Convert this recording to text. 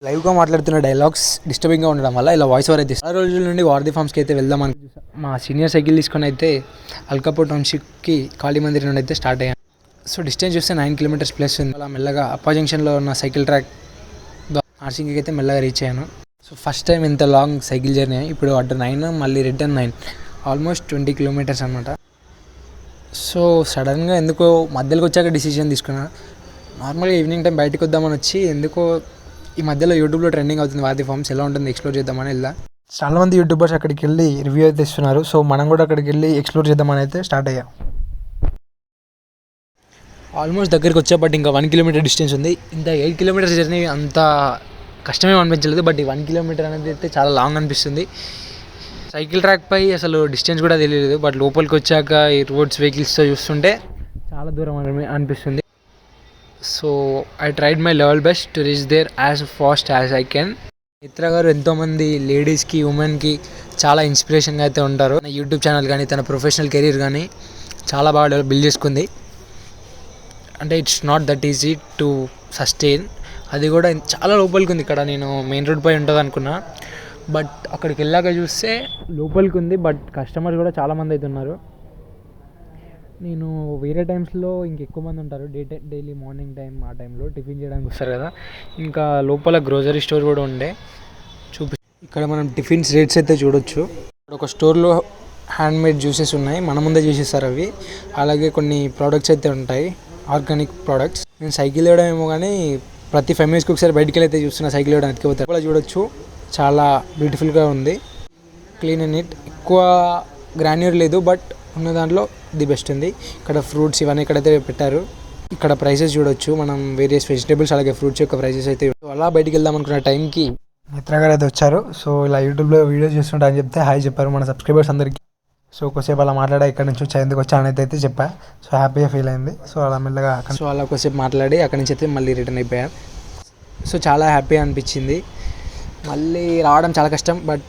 లైవ్గా మాట్లాడుతున్న డైలాగ్స్ డిస్టర్బింగ్గా ఉండడం వల్ల ఇలా వాయిస్ ఓవర్ అయితే ఆ రోజుల నుండి వారధి ఫార్మ్స్కి అయితే వెళ్దామని మా సీనియర్ సైకిల్ తీసుకొని అయితే అల్కాపూర్ టౌన్షిప్కి కాళీ మందిర్ నుండి అయితే స్టార్ట్ అయ్యాను. సో డిస్టెన్స్ చూస్తే 9 కిలోమీటర్స్ ప్లస్ ఉంది. అలా మెల్లగా అప్పా జంక్షన్లో ఉన్న సైకిల్ ట్రాక్ నార్సింగ్కి అయితే మెల్లగా రీచ్ అయ్యాను. సో ఫస్ట్ టైం ఇంత లాంగ్ సైకిల్ జర్నీ. ఇప్పుడు అటు 9 మళ్ళీ రిటర్న్ 9, ఆల్మోస్ట్ 20 కిలోమీటర్స్ అనమాట. సో సడన్గా ఎందుకో మధ్యలోకి వచ్చాక డిసిజన్ తీసుకున్నా. నార్మల్గా ఈవినింగ్ టైం బయటకు వద్దామని వచ్చి ఎందుకో ఈ మధ్యలో యూట్యూబ్లో ట్రెండింగ్ అవుతుంది వారధి ఫార్మ్స్, ఎలా ఉంటుంది ఎక్స్ప్లోర్ చేద్దామని వెళ్దా. చాలామంది యూట్యూబర్స్ అక్కడికి వెళ్ళి రివ్యూ అయితే ఇస్తున్నారు. సో మనం కూడా అక్కడికి వెళ్ళి ఎక్స్ప్లోర్ చేద్దామని అయితే స్టార్ట్ అయ్యాం. ఆల్మోస్ట్ దగ్గరికి వచ్చా, బట్ ఇంకా 1 కిలోమీటర్ డిస్టెన్స్ ఉంది. ఇంత 8 కిలోమీటర్స్ జర్నీ అంత కష్టమేం అనిపించలేదు, బట్ ఈ 1 కిలోమీటర్ అనేది అయితే చాలా లాంగ్ అనిపిస్తుంది. సైకిల్ ట్రాక్ పై అసలు డిస్టెన్స్ కూడా తెలియలేదు, బట్ లోపలికి వచ్చాక ఈ రోడ్స్ వెహికల్స్తో చూస్తుంటే చాలా దూరం అనిపిస్తుంది. So I tried my level best to reach there as fast as I can. Mitra గారు ఎంతోమంది లేడీస్కి, ఉమెన్కి చాలా ఇన్స్పిరేషన్గా అయితే ఉంటారు. తన యూట్యూబ్ ఛానల్ కానీ తన ప్రొఫెషనల్ కెరీర్ కానీ చాలా బాగా బిల్డ్ చేసుకుంది. అంటే it's not that easy to sustain. అది కూడా చాలా లోపలికి ఉంది. ఇక్కడ నేను మెయిన్ రోడ్ పై ఉంటుంది అనుకున్నా, బట్ అక్కడికి వెళ్ళాక చూస్తే లోపలికి ఉంది. బట్ కస్టమర్స్ కూడా చాలామంది అయితే ఉన్నారు. నేను వేరే టైమ్స్లో ఇంకెక్కువ మంది ఉంటారు. డైలీ మార్నింగ్ టైం ఆ టైంలో టిఫిన్ చేయడానికి వస్తారు కదా. ఇంకా లోపల గ్రోసరీ స్టోర్ కూడా ఉండే ఇక్కడ మనం టిఫిన్స్ రేట్స్ అయితే చూడొచ్చు. ఒక స్టోర్లో హ్యాండ్మేడ్ జ్యూసెస్ ఉన్నాయి, మన ముందే చేసేస్తారు అవి. అలాగే కొన్ని ప్రోడక్ట్స్ అయితే ఉంటాయి, ఆర్గానిక్ ప్రోడక్ట్స్. నేను సైకిల్ వేయడం ఏమో కానీ ప్రతి 5 మినిట్స్కి ఒకసారి బయటికి వెళ్ళి అయితే చూస్తున్నా సైకిల్ వేయడం ఎత్తుకుపోతారు. కూడా చూడొచ్చు, చాలా బ్యూటిఫుల్గా ఉంది, క్లీన్ అండ్ నీట్. ఎక్కువ గ్రాన్యూర్ లేదు, బట్ ఉన్న దాంట్లో ది బెస్ట్ ఉంది. ఇక్కడ ఫ్రూట్స్ ఇవన్నీ ఇక్కడైతే పెట్టారు. ఇక్కడ ప్రైసెస్ చూడొచ్చు మనం, వేరియస్ వెజిటేబుల్స్ అలాగే ఫ్రూట్స్ యొక్క ప్రైసెస్ అయితే. అలా బయటికి వెళ్దాం అనుకున్న టైంకి మిత్ర గారు అయితే వచ్చారు. సో ఇలా యూట్యూబ్లో వీడియోస్ చేస్తుంటా అని చెప్తే హాయ్ చెప్పారు మన సబ్స్క్రైబర్స్ అందరికీ. సో కొద్దిసేపు అలా మాట్లాడా, ఇక్కడ నుంచి వచ్చా, ఎందుకు వచ్చా అనేది అయితే చెప్పా. సో హ్యాపీగా ఫీల్ అయింది. సో అలా మెల్లగా అలా కొద్దిసేపు మాట్లాడి అక్కడి నుంచి అయితే మళ్ళీ రిటర్న్ అయిపోయా. సో చాలా హ్యాపీగా అనిపించింది. మళ్ళీ రావడం చాలా కష్టం, బట్